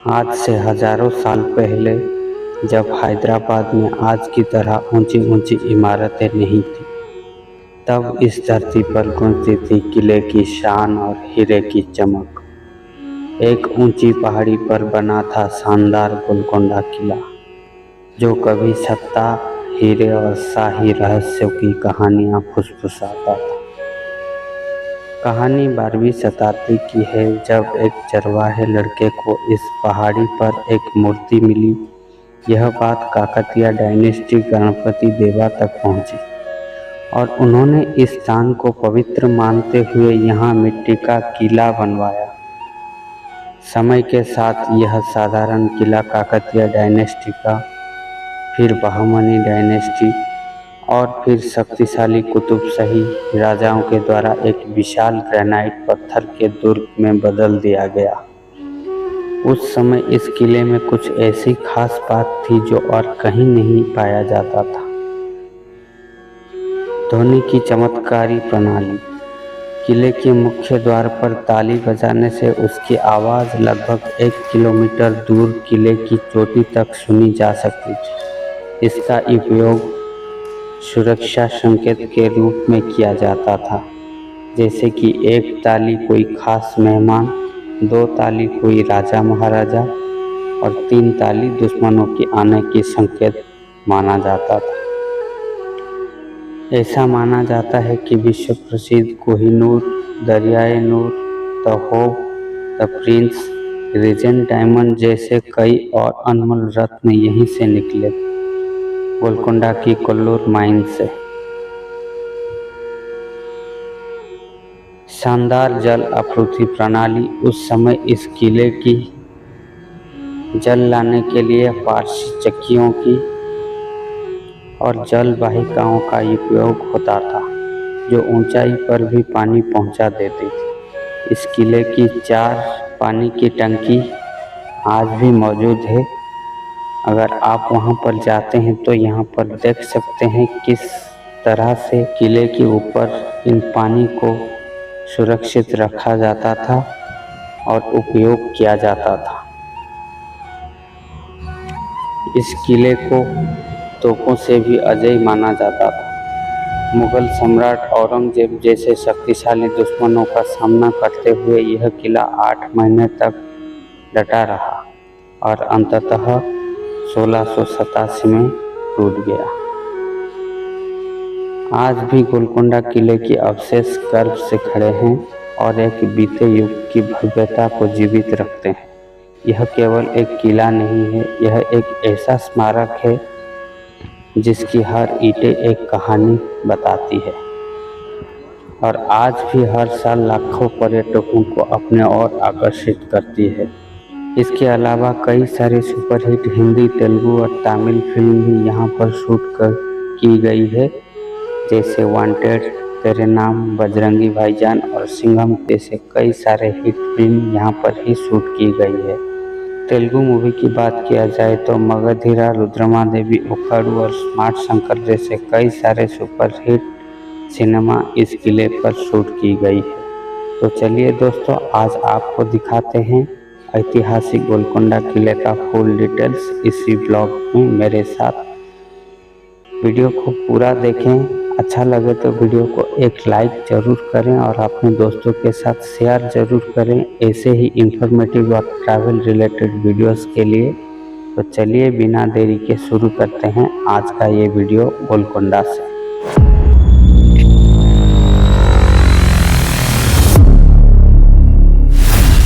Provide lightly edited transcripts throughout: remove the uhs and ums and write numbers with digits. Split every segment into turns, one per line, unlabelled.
आज से हजारों साल पहले जब हैदराबाद में आज की तरह ऊंची ऊंची इमारतें नहीं थी, तब इस धरती पर गूंजती थी किले की शान और हीरे की चमक। एक ऊंची पहाड़ी पर बना था शानदार गोलकोंडा किला, जो कभी सत्ता, हीरे और शाही रहस्यों की कहानियां फुसफुसाता था। कहानी 12वीं शताब्दी की है, जब एक चरवाहे लड़के को इस पहाड़ी पर एक मूर्ति मिली। यह बात काकतीय डायनेस्टी गणपति देवा तक पहुंची और उन्होंने इस स्थान को पवित्र मानते हुए यहाँ मिट्टी का किला बनवाया। समय के साथ यह साधारण किला काकतीय डायनेस्टी का, फिर बहमनी डायनेस्टी और फिर शक्तिशाली कुतुबशाही राजाओं के द्वारा एक विशाल ग्रेनाइट पत्थर के दुर्ग में बदल दिया गया। उस समय इस किले में कुछ ऐसी खास बात थी जो और कहीं नहीं पाया जाता था। ध्वनि की चमत्कारी प्रणाली। किले के मुख्य द्वार पर ताली बजाने से उसकी आवाज़ लगभग 1 किलोमीटर दूर किले की चोटी तक सुनी जा सकती थी। इसका उपयोग सुरक्षा संकेत के रूप में किया जाता था, जैसे कि 1 ताली कोई खास मेहमान, 2 ताली कोई राजा महाराजा और 3 ताली दुश्मनों के आने की संकेत माना जाता था। ऐसा माना जाता है कि विश्व प्रसिद्ध Kohinoor, Daryae Noor, the hope, the prince, regent diamond जैसे कई और अनमोल रत्न यहीं से निकले, गोलकोंडा की कोल्लूर माइन से। शानदार जल आपूर्ति प्रणाली। उस समय इस किले की जल लाने के लिए पारसी चक्कियों की और जल वाहिकाओं का उपयोग होता था, जो ऊंचाई पर भी पानी पहुंचा देती थी। इस किले की 4 पानी की टंकी आज भी मौजूद है। अगर आप वहां पर जाते हैं तो यहाँ पर देख सकते हैं किस तरह से किले के ऊपर इन पानी को सुरक्षित रखा जाता था और उपयोग किया जाता था। इस किले को तोपों से भी अजेय माना जाता था। मुगल सम्राट औरंगजेब जैसे शक्तिशाली दुश्मनों का सामना करते हुए यह किला 8 महीने तक डटा रहा और अंततः 1687 में टूट गया। आज भी गोलकोंडा किले के अवशेष गर्व से खड़े हैं और एक बीते युग की भव्यता को जीवित रखते हैं। यह केवल एक किला नहीं है, यह एक ऐसा स्मारक है जिसकी हर ईंटें एक कहानी बताती है और आज भी हर साल लाखों पर्यटकों को अपने ओर आकर्षित करती है। इसके अलावा कई सारी सुपरहिट हिंदी, तेलुगु और तमिल फिल्म भी यहाँ पर शूट की गई है, जैसे वांटेड, तेरे नाम, बजरंगी भाईजान और सिंघम जैसे कई सारे हिट फिल्म यहाँ पर ही शूट की गई है। तेलुगु मूवी की बात किया जाए तो मगधीरा, रुद्रमादेवी, उक्कड़ू और स्मार्ट शंकर जैसे कई सारे सुपरहिट सिनेमा इस किले पर शूट की गई है। तो चलिए दोस्तों, आज आपको दिखाते हैं ऐतिहासिक गोलकोंडा किले का फुल डिटेल्स इसी ब्लॉग में मेरे साथ। वीडियो को पूरा देखें। अच्छा लगे तो वीडियो को एक लाइक ज़रूर करें और अपने दोस्तों के साथ शेयर ज़रूर करें ऐसे ही इंफॉर्मेटिव और ट्रैवल रिलेटेड वीडियोस के लिए। तो चलिए बिना देरी के शुरू करते हैं आज का ये वीडियो गोलकोंडा से।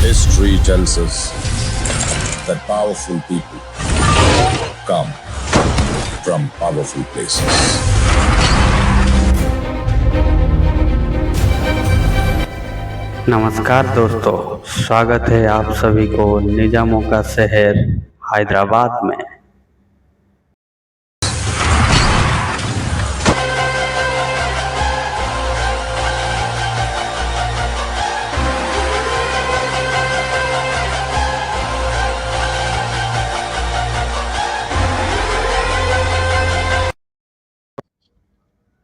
History tells us that powerful people come from powerful places.
नमस्कार दोस्तों, स्वागत है आप सभी को निजामों का शहर हैदराबाद में।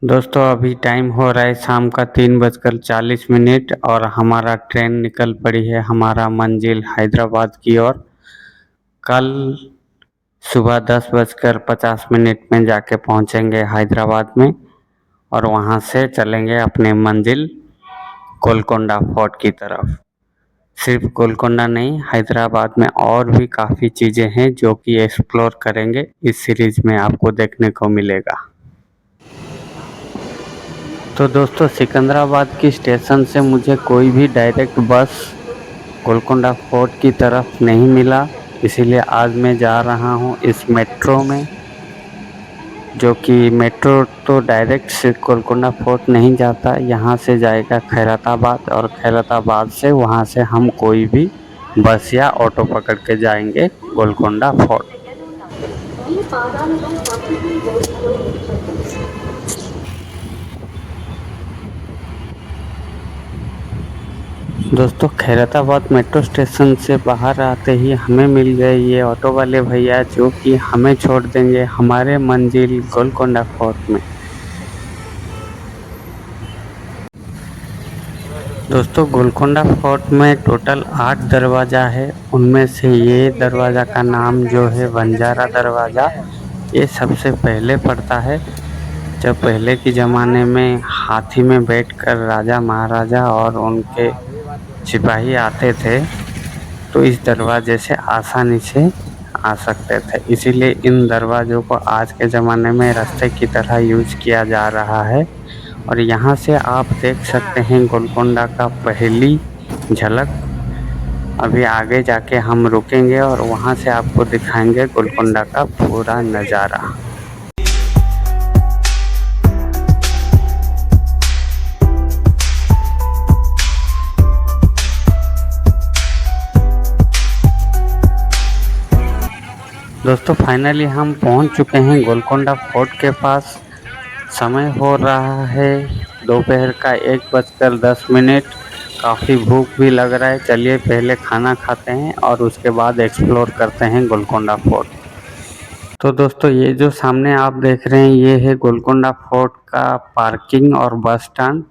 दोस्तों अभी टाइम हो रहा है शाम का 3:40 और हमारा ट्रेन निकल पड़ी है हमारा मंजिल हैदराबाद की ओर। कल सुबह 10:50 में जाके पहुंचेंगे हैदराबाद में और वहां से चलेंगे अपने मंजिल गोलकोंडा फोर्ट की तरफ। सिर्फ गोलकोंडा नहीं, हैदराबाद में और भी काफ़ी चीज़ें हैं जो कि एक्सप्लोर करेंगे। इस सीरीज में आपको देखने को मिलेगा। तो दोस्तों, सिकंदराबाद की स्टेशन से मुझे कोई भी डायरेक्ट बस गोलकोंडा फोर्ट की तरफ नहीं मिला, इसीलिए आज मैं जा रहा हूँ इस मेट्रो में, जो कि मेट्रो तो डायरेक्ट से गोलकोंडा फोर्ट नहीं जाता। यहाँ से जाएगा खैरताबाद और खैरताबाद से वहाँ से हम कोई भी बस या ऑटो पकड़ के जाएंगे गोलकोंडा फोर्ट। दोस्तों, खैरताबाद मेट्रो स्टेशन से बाहर आते ही हमें मिल गए ये ऑटो वाले भैया, जो कि हमें छोड़ देंगे हमारे मंजिल गोलकोंडा फोर्ट में। दोस्तों, गोलकोंडा फोर्ट में टोटल 8 दरवाज़ा है। उनमें से ये दरवाज़ा का नाम जो है बंजारा दरवाज़ा, ये सबसे पहले पड़ता है। जब पहले के ज़माने में हाथी में बैठकर राजा महाराजा और उनके सिपाही आते थे तो इस दरवाजे से आसानी से आ सकते थे, इसीलिए इन दरवाज़ों को आज के ज़माने में रास्ते की तरह यूज किया जा रहा है। और यहाँ से आप देख सकते हैं गोलकोंडा का पहली झलक। अभी आगे जाके हम रुकेंगे और वहाँ से आपको दिखाएंगे गोलकोंडा का पूरा नज़ारा। दोस्तों, फाइनली हम पहुँच चुके हैं गोलकोंडा फोर्ट के पास। समय हो रहा है दोपहर का 1:10। काफ़ी भूख भी लग रहा है। चलिए पहले खाना खाते हैं और उसके बाद एक्सप्लोर करते हैं गोलकोंडा फोर्ट। तो दोस्तों, ये जो सामने आप देख रहे हैं ये है गोलकोंडा फोर्ट का पार्किंग और बस स्टैंड।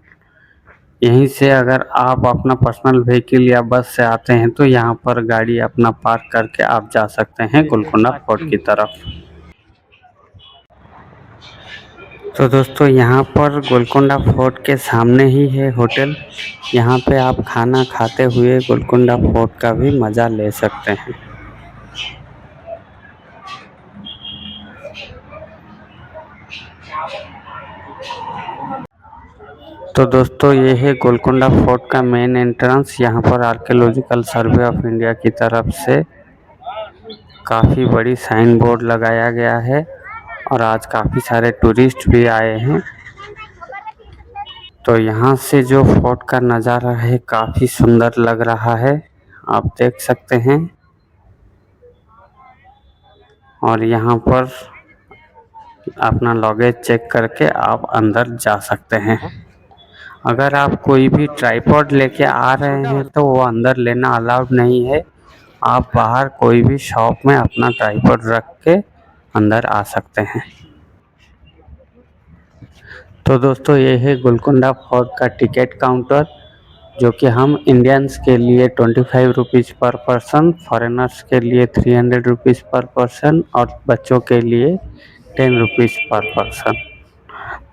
यहीं से अगर आप अपना पर्सनल व्हीकल या बस से आते हैं तो यहाँ पर गाड़ी अपना पार्क करके आप जा सकते हैं गोलकोंडा फोर्ट की तरफ। तो दोस्तों, यहाँ पर गोलकोंडा फोर्ट के सामने ही है होटल। यहाँ पे आप खाना खाते हुए गोलकोंडा फोर्ट का भी मज़ा ले सकते हैं। तो दोस्तों, ये है गोलकोंडा फोर्ट का मेन एंट्रेंस। यहाँ पर आर्कियोलॉजिकल सर्वे ऑफ इंडिया की तरफ से काफ़ी बड़ी साइन बोर्ड लगाया गया है और आज काफ़ी सारे टूरिस्ट भी आए हैं। तो यहाँ से जो फोर्ट का नज़ारा है काफ़ी सुंदर लग रहा है, आप देख सकते हैं। और यहाँ पर अपना लगेज चेक करके आप अंदर जा सकते हैं। अगर आप कोई भी ट्राइपॉड लेके आ रहे हैं तो वो अंदर लेना अलाउड नहीं है। आप बाहर कोई भी शॉप में अपना ट्राइपॉड रख के अंदर आ सकते हैं। तो दोस्तों, ये है गोलकोंडा फोर्ट का टिकट काउंटर, जो कि हम इंडियंस के लिए 25 रुपीज़ पर पर्सन, फॉरेनर्स के लिए 300 रुपीज़ पर पर्सन और बच्चों के लिए 10 रुपीज़ पर पर्सन।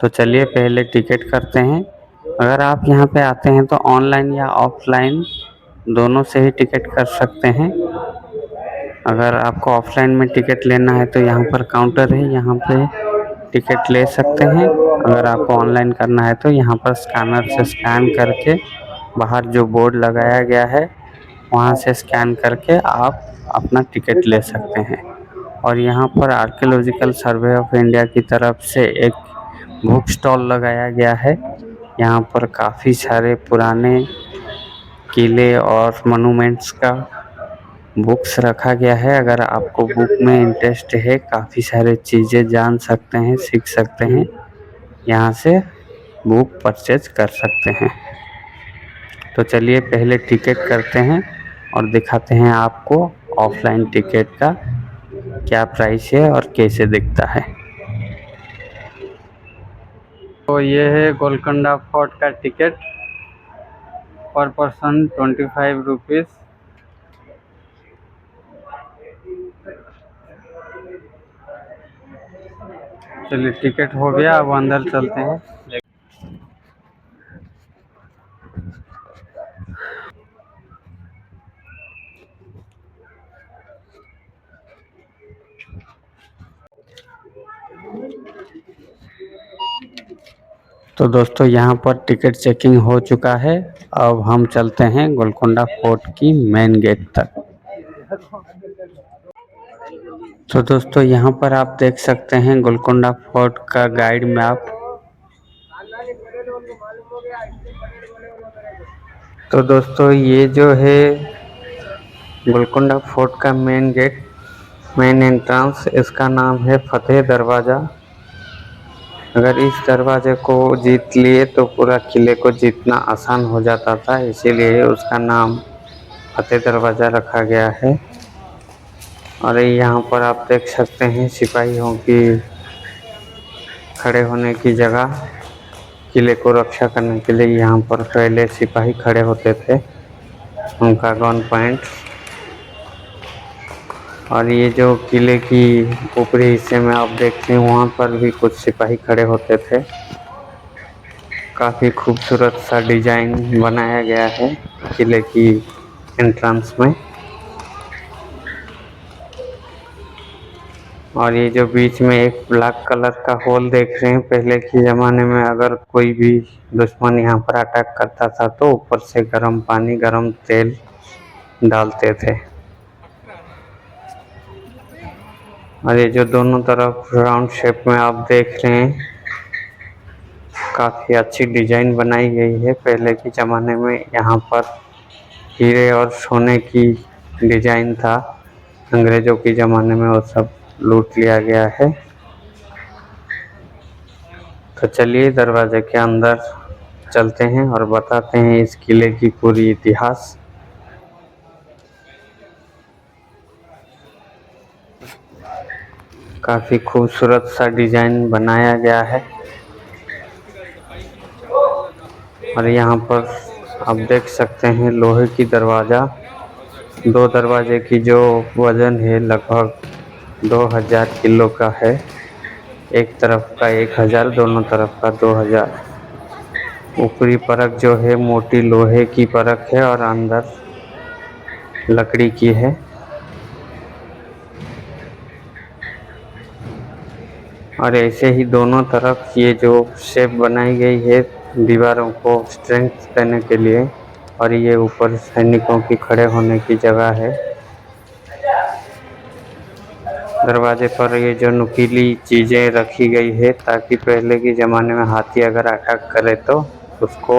तो चलिए पहले टिकट करते हैं। अगर आप यहाँ पे आते हैं तो ऑनलाइन या ऑफलाइन दोनों से ही टिकट कर सकते हैं। अगर आपको ऑफलाइन में टिकट लेना है तो यहाँ पर काउंटर है, यहाँ पे टिकट ले सकते हैं। अगर आपको ऑनलाइन करना है तो यहाँ पर स्कैनर से स्कैन करके बाहर जो बोर्ड लगाया गया है वहाँ से स्कैन करके आप अपना टिकट ले सकते हैं। और यहाँ पर आर्कियोलॉजिकल सर्वे ऑफ इंडिया की तरफ से एक बुक स्टॉल लगाया गया है। यहाँ पर काफ़ी सारे पुराने किले और मोनूमेंट्स का बुक्स रखा गया है। अगर आपको बुक में इंटरेस्ट है, काफ़ी सारे चीज़ें जान सकते हैं, सीख सकते हैं, यहाँ से बुक परचेज कर सकते हैं। तो चलिए पहले टिकट करते हैं और दिखाते हैं आपको ऑफलाइन टिकट का क्या प्राइस है और कैसे दिखता है। तो ये है गोलकोंडा फोर्ट का टिकट, पर पर्सन 25 रुपीज़। चलिए टिकट हो गया, अब अंदर चलते हैं। तो दोस्तों यहाँ पर टिकट चेकिंग हो चुका है। अब हम चलते हैं गोलकोंडा फोर्ट की मेन गेट तक। तो दोस्तों यहाँ पर आप देख सकते हैं गोलकोंडा फोर्ट का गाइड मैप। तो दोस्तों ये जो है गोलकोंडा फोर्ट का मेन गेट, मेन एंट्रेंस, इसका नाम है फतेह दरवाज़ा। अगर इस दरवाजे को जीत लिए तो पूरा किले को जीतना आसान हो जाता था, इसीलिए उसका नाम फतेह दरवाज़ा रखा गया है। और यहाँ पर आप देख सकते हैं सिपाहियों की खड़े होने की जगह। किले को रक्षा करने के लिए यहाँ पर पहले सिपाही खड़े होते थे, उनका गन पॉइंट। और ये जो किले की ऊपरी हिस्से में आप देखते हैं वहाँ पर भी कुछ सिपाही खड़े होते थे। काफ़ी खूबसूरत सा डिजाइन बनाया गया है किले की एंट्रेंस में। और ये जो बीच में एक ब्लैक कलर का होल देख रहे हैं, पहले के ज़माने में अगर कोई भी दुश्मन यहाँ पर अटैक करता था तो ऊपर से गर्म पानी, गर्म तेल डालते थे। और ये जो दोनों तरफ राउंड शेप में आप देख रहे हैं, काफ़ी अच्छी डिजाइन बनाई गई है। पहले के ज़माने में यहाँ पर हीरे और सोने की डिजाइन था, अंग्रेज़ों के ज़माने में वो सब लूट लिया गया है। तो चलिए दरवाजे के अंदर चलते हैं और बताते हैं इस किले की पूरी इतिहास। काफ़ी खूबसूरत सा डिजाइन बनाया गया है। और यहाँ पर आप देख सकते हैं लोहे की दरवाज़ा। दो दरवाजे की जो वज़न है लगभग 2000 किलो का है। एक तरफ का 1000, दोनों तरफ का 2000। ऊपरी परत जो है मोटी लोहे की परत है और अंदर लकड़ी की है। और ऐसे ही दोनों तरफ ये जो शेप बनाई गई है दीवारों को स्ट्रेंथ देने के लिए। और ये ऊपर सैनिकों की खड़े होने की जगह है। दरवाजे पर ये जो नुकीली चीज़ें रखी गई है ताकि पहले के ज़माने में हाथी अगर अटैक करे तो उसको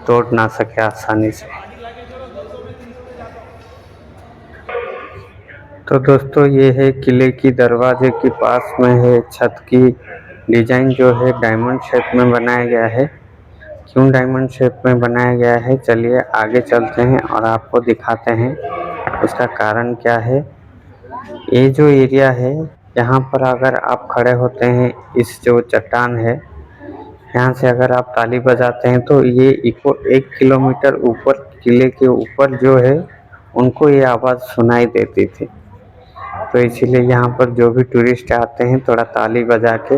तोड़ ना सके आसानी से। तो दोस्तों ये है किले की दरवाजे के पास में है छत की डिज़ाइन जो है डायमंड शेप में बनाया गया है। क्यों डायमंड शेप में बनाया गया है, चलिए आगे चलते हैं और आपको दिखाते हैं उसका कारण क्या है। ये जो एरिया है यहाँ पर अगर आप खड़े होते हैं, इस जो चट्टान है यहाँ से अगर आप ताली बजाते हैं तो ये 1 किलोमीटर ऊपर किले के ऊपर जो है उनको ये आवाज़ सुनाई देती थी। तो इसीलिए यहाँ पर जो भी टूरिस्ट आते हैं थोड़ा ताली बजा के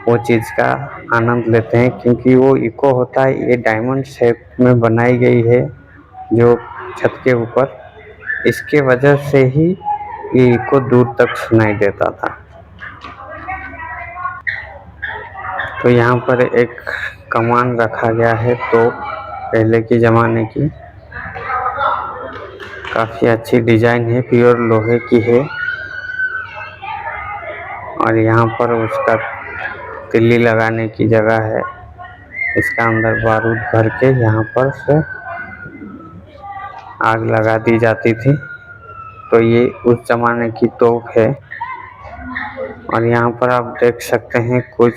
वो चीज़ का आनंद लेते हैं, क्योंकि वो इको होता है। ये डायमंड शेप में बनाई गई है जो छत के ऊपर, इसके वजह से ही ये इको दूर तक सुनाई देता था। तो यहाँ पर एक कमान रखा गया है तो पहले के ज़माने की, काफ़ी अच्छी डिज़ाइन है, प्योर लोहे की है। और यहाँ पर उसका तिल्ली लगाने की जगह है। इसका अंदर बारूद भर के यहाँ पर से आग लगा दी जाती थी। तो ये उस ज़माने की तोप है। और यहाँ पर आप देख सकते हैं कुछ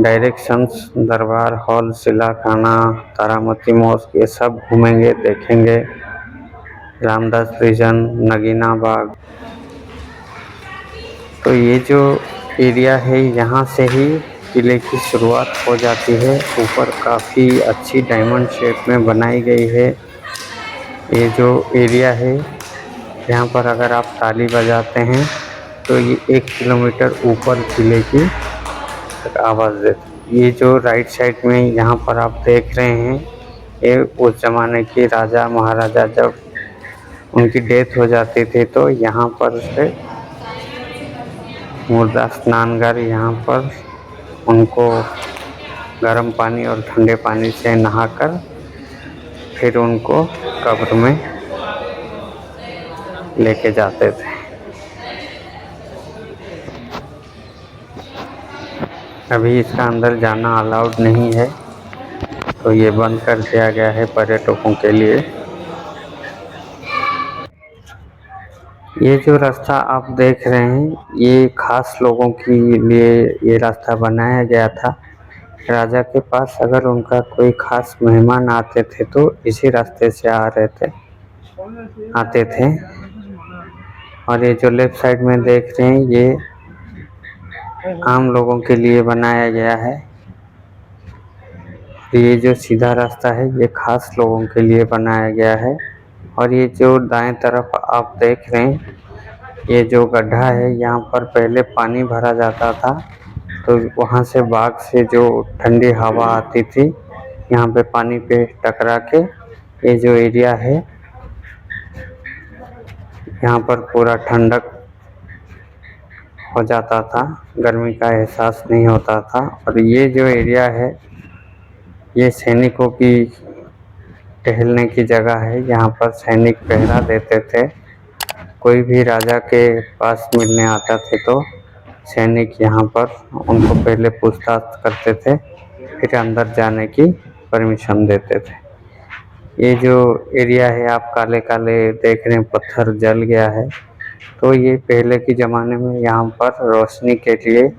डायरेक्शंस, दरबार हॉल, सिलाखाना, तारामती मॉस्क, ये सब घूमेंगे, देखेंगे। रामदास प्रिजन, नगीना बाग। तो ये जो एरिया है यहाँ से ही किले की शुरुआत हो जाती है। ऊपर काफ़ी अच्छी डायमंड शेप में बनाई गई है। ये जो एरिया है यहाँ पर अगर आप ताली बजाते हैं तो ये 1 किलोमीटर ऊपर किले की तक आवाज़ देती। ये जो राइट साइड में यहाँ पर आप देख रहे हैं, ये उस ज़माने के राजा महाराजा जब उनकी डेथ हो जाती थी तो यहाँ पर से मुर्दा स्नानघर, यहाँ पर उनको गर्म पानी और ठंडे पानी से नहाकर फिर उनको कब्र में लेके जाते थे। अभी इसका अंदर जाना अलाउड नहीं है, तो ये बंद कर दिया गया है पर्यटकों के लिए। ये जो रास्ता आप देख रहे हैं, ये खास लोगों के लिए ये रास्ता बनाया गया था। राजा के पास अगर उनका कोई खास मेहमान आते थे तो इसी रास्ते से आते थे। और ये जो लेफ्ट साइड में देख रहे हैं, ये आम लोगों के लिए बनाया गया है। ये जो सीधा रास्ता है ये खास लोगों के लिए बनाया गया है। और ये जो दाएं तरफ आप देख रहे हैं, ये जो गड्ढा है, यहाँ पर पहले पानी भरा जाता था, तो वहाँ से बाग से जो ठंडी हवा आती थी, यहाँ पे पानी पे टकरा के ये जो एरिया है, यहाँ पर पूरा ठंडक हो जाता था, गर्मी का एहसास नहीं होता था। और ये जो एरिया है, ये सैनिकों की टहलने की जगह है। यहाँ पर सैनिक पहरा देते थे। कोई भी राजा के पास मिलने आता थे तो सैनिक यहाँ पर उनको पहले पूछताछ करते थे, फिर अंदर जाने की परमिशन देते थे। ये जो एरिया है आप काले काले देख रहे हैं, पत्थर जल गया है, तो ये पहले के ज़माने में यहाँ पर रोशनी के लिए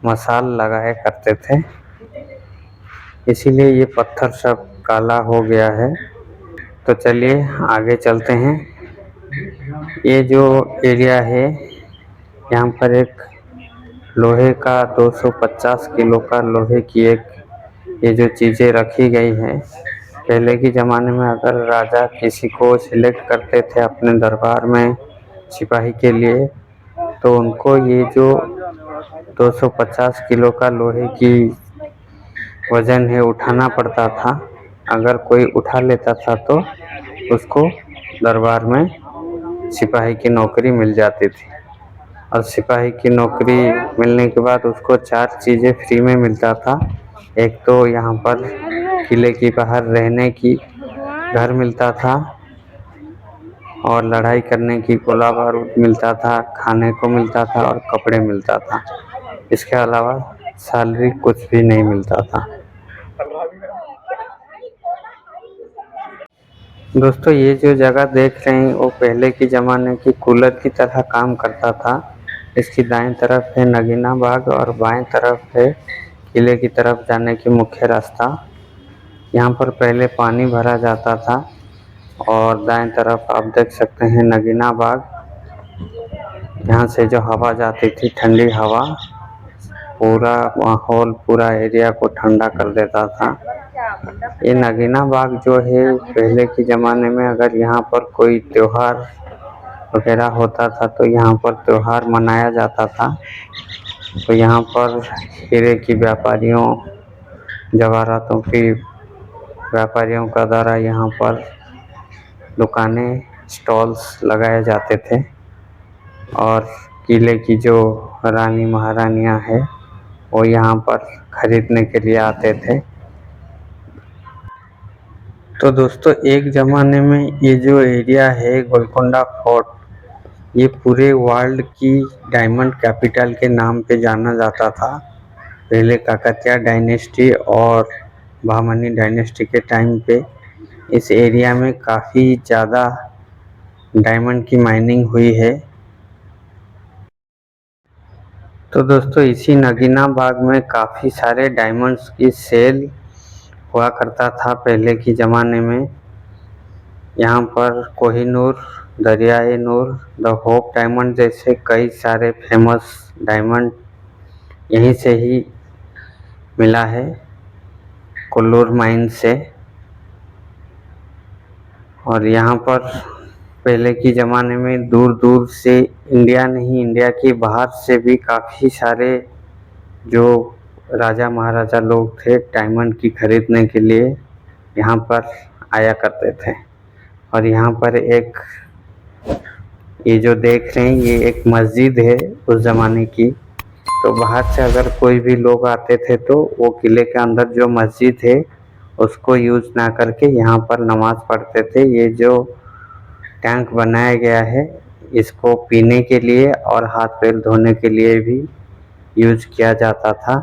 मसाल लगाया करते थे, इसीलिए ये पत्थर सब काला हो गया है। तो चलिए आगे चलते हैं। ये जो एरिया है, यहाँ पर एक लोहे का 250 किलो का लोहे की एक ये जो चीज़ें रखी गई हैं। पहले के ज़माने में अगर राजा किसी को सिलेक्ट करते थे अपने दरबार में सिपाही के लिए, तो उनको ये जो 250 किलो का लोहे की वज़न है उठाना पड़ता था। अगर कोई उठा लेता था तो उसको दरबार में सिपाही की नौकरी मिल जाती थी। और सिपाही की नौकरी मिलने के बाद उसको 4 चीज़ें फ्री में मिलता था। एक तो यहाँ पर किले के बाहर रहने की घर मिलता था, और लड़ाई करने की गोला बारूद मिलता था, खाने को मिलता था और कपड़े मिलता था। इसके अलावा सैलरी कुछ भी नहीं मिलता था। दोस्तों, ये जो जगह देख रहे हैं वो पहले के ज़माने की कूलर की तरह काम करता था। इसकी दाएं तरफ है नगीना बाग और बाएं तरफ है किले की तरफ जाने की मुख्य रास्ता। यहाँ पर पहले पानी भरा जाता था और दाएं तरफ आप देख सकते हैं नगीना बाग। यहाँ से जो हवा जाती थी, ठंडी हवा, पूरा माहौल, पूरा एरिया को ठंडा कर देता था। ये नगीना बाग जो है, पहले के ज़माने में अगर यहाँ पर कोई त्यौहार वगैरह होता था तो यहाँ पर त्यौहार मनाया जाता था। तो यहाँ पर हीरे की व्यापारियों, जवाहरातों की व्यापारियों का द्वारा यहाँ पर दुकानें, स्टॉल्स लगाए जाते थे। और किले की जो रानी महारानियाँ हैं वो यहाँ पर खरीदने के लिए आते थे। तो दोस्तों, एक ज़माने में ये जो एरिया है गोलकोंडा फोर्ट, ये पूरे वर्ल्ड की डायमंड कैपिटल के नाम पे जाना जाता था। पहले काकतिया डायनेस्टी और बहमनी डायनेस्टी के टाइम पे इस एरिया में काफ़ी ज़्यादा डायमंड की माइनिंग हुई है। तो दोस्तों, इसी नगीना बाग में काफ़ी सारे डायमंड्स की सेल हुआ करता था पहले के ज़माने में। यहाँ पर Kohinoor, Daryae Noor, the hope diamond जैसे कई सारे फेमस डायमंड यहीं से ही मिला है, कुल्लूर माइन से। और यहाँ पर पहले के ज़माने में दूर दूर से, इंडिया नहीं इंडिया के बाहर से भी काफ़ी सारे जो राजा महाराजा लोग थे डायमंड की खरीदने के लिए यहाँ पर आया करते थे। और यहाँ पर एक ये जो देख रहे हैं ये एक मस्जिद है उस ज़माने की। तो बाहर से अगर कोई भी लोग आते थे तो वो किले के अंदर जो मस्जिद है उसको यूज़ ना करके यहाँ पर नमाज़ पढ़ते थे। ये जो टैंक बनाया गया है इसको पीने के लिए और हाथ पैर धोने के लिए भी यूज किया जाता था।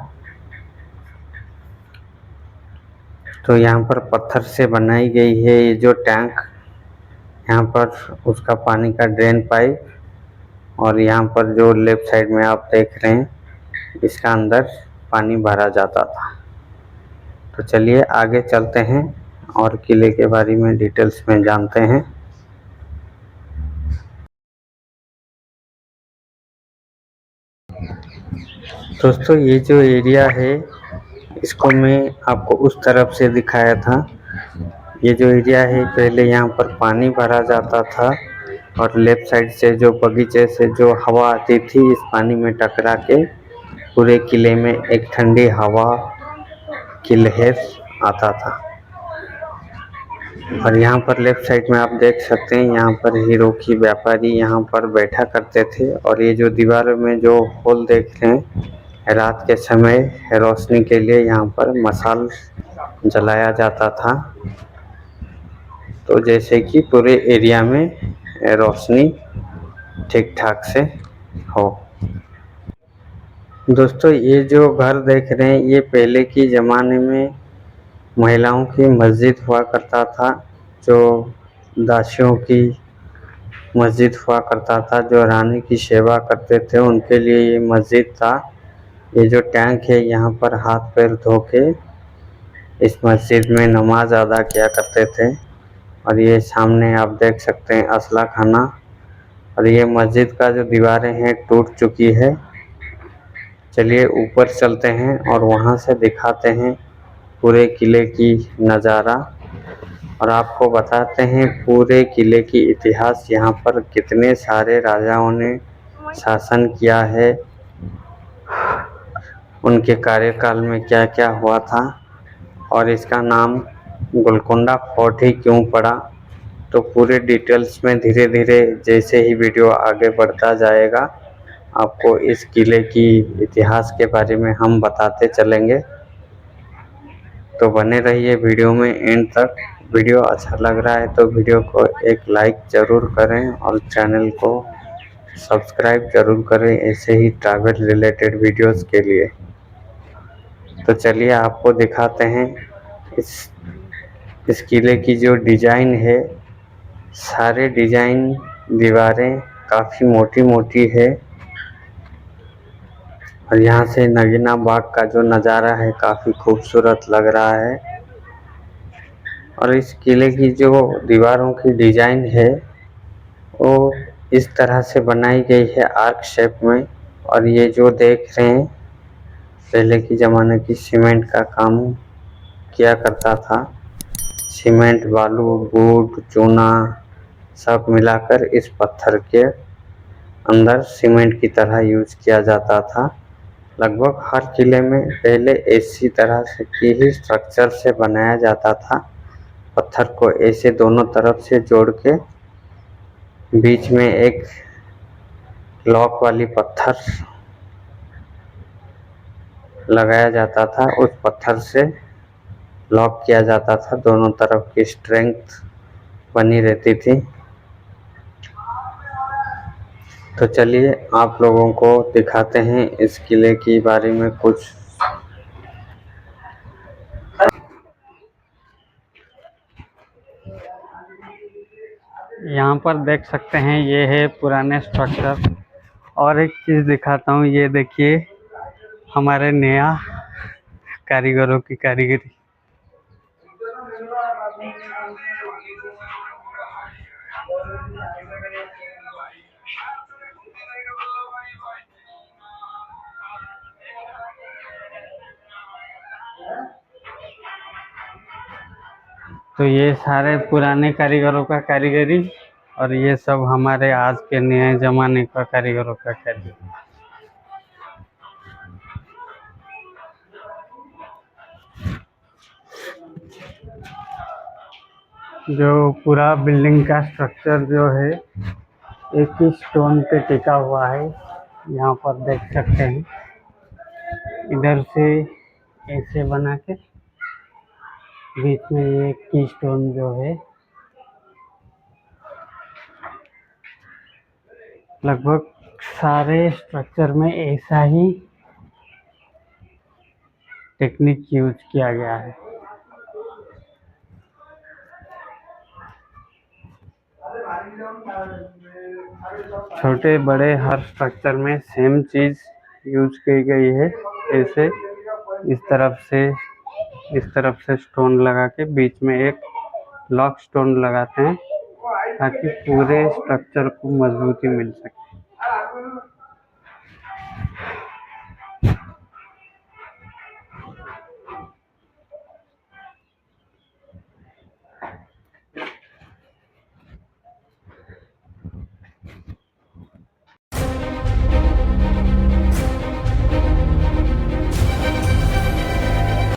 तो यहाँ पर पत्थर से बनाई गई है ये जो टैंक, यहाँ पर उसका पानी का ड्रेन पाइप, और यहाँ पर जो लेफ्ट साइड में आप देख रहे हैं इसका अंदर पानी भरा जाता था। तो चलिए आगे चलते हैं और किले के बारे में डिटेल्स में जानते हैं। दोस्तों ये जो एरिया है इसको मैं आपको उस तरफ से दिखाया था। ये जो एरिया है पहले यहाँ पर पानी भरा जाता था और लेफ्ट साइड से जो बगीचे से जो हवा आती थी इस पानी में टकरा के पूरे किले में एक ठंडी हवा की लहर आता था। और यहाँ पर लेफ्ट साइड में आप देख सकते हैं यहाँ पर हीरो की व्यापारी यहाँ पर बैठा करते थे। और ये जो दीवार में जो होल देख रहे हैं रात के समय रोशनी के लिए यहाँ पर मसाल जलाया जाता था, तो जैसे कि पूरे एरिया में रोशनी ठीक ठाक से हो। दोस्तों ये जो घर देख रहे हैं ये पहले के ज़माने में महिलाओं की मस्जिद हुआ करता था, जो दासियों की मस्जिद हुआ करता था, जो रानी की सेवा करते थे उनके लिए ये मस्जिद था। ये जो टैंक है यहाँ पर हाथ पैर धो के इस मस्जिद में नमाज अदा किया करते थे। और ये सामने आप देख सकते हैं असला खाना। और ये मस्जिद का जो दीवारें हैं टूट चुकी है। चलिए ऊपर चलते हैं और वहाँ से दिखाते हैं पूरे किले की नज़ारा और आपको बताते हैं पूरे किले की इतिहास, यहाँ पर कितने सारे राजाओं ने शासन किया है, उनके कार्यकाल में क्या क्या हुआ था और इसका नाम गोलकोंडा फोर्ट ही क्यों पड़ा। तो पूरे डिटेल्स में धीरे धीरे जैसे ही वीडियो आगे बढ़ता जाएगा आपको इस किले की इतिहास के बारे में हम बताते चलेंगे। तो बने रहिए वीडियो में एंड तक। वीडियो अच्छा लग रहा है तो वीडियो को एक लाइक ज़रूर करें और चैनल को सब्सक्राइब ज़रूर करें ऐसे ही ट्रैवल रिलेटेड वीडियोस के लिए। तो चलिए आपको दिखाते हैं इस किले की जो डिज़ाइन है। सारे डिज़ाइन दीवारें काफ़ी मोटी मोटी है और यहाँ से नगीना बाग का जो नज़ारा है काफ़ी खूबसूरत लग रहा है। और इस किले की जो दीवारों की डिज़ाइन है वो इस तरह से बनाई गई है आर्क शेप में। और ये जो देख रहे हैं पहले के ज़माने की सीमेंट का काम किया करता था। सीमेंट, बालू, गुड़, चूना सब मिलाकर इस पत्थर के अंदर सीमेंट की तरह यूज़ किया जाता था। लगभग हर किले में पहले इसी तरह से की ही स्ट्रक्चर से बनाया जाता था। पत्थर को ऐसे दोनों तरफ से जोड़ के बीच में एक लॉक वाली पत्थर लगाया जाता था, उस पत्थर से लॉक किया जाता था, दोनों तरफ की स्ट्रेंथ बनी रहती थी। तो चलिए आप लोगों को दिखाते हैं इस किले के बारे में कुछ। यहाँ पर देख सकते हैं ये है पुराने स्ट्रक्चर। और एक चीज़ दिखाता हूँ, ये देखिए हमारे नया कारीगरों की कारीगरी। तो ये सारे पुराने कारीगरों का कारीगरी और ये सब हमारे आज के नए ज़माने का कारीगरों का कार्य है। जो पूरा बिल्डिंग का स्ट्रक्चर जो है एक ही स्टोन पे टिका हुआ है, यहाँ पर देख सकते हैं। इधर से ऐसे बना के बीच में ये की स्टोन जो है लगभग सारे स्ट्रक्चर में ऐसा ही टेक्निक यूज किया गया है। छोटे बड़े हर स्ट्रक्चर में सेम चीज़ यूज की गई है। ऐसे इस तरफ से स्टोन लगा के बीच में एक लॉक स्टोन लगाते हैं ताकि पूरे स्ट्रक्चर को मजबूती मिल सके।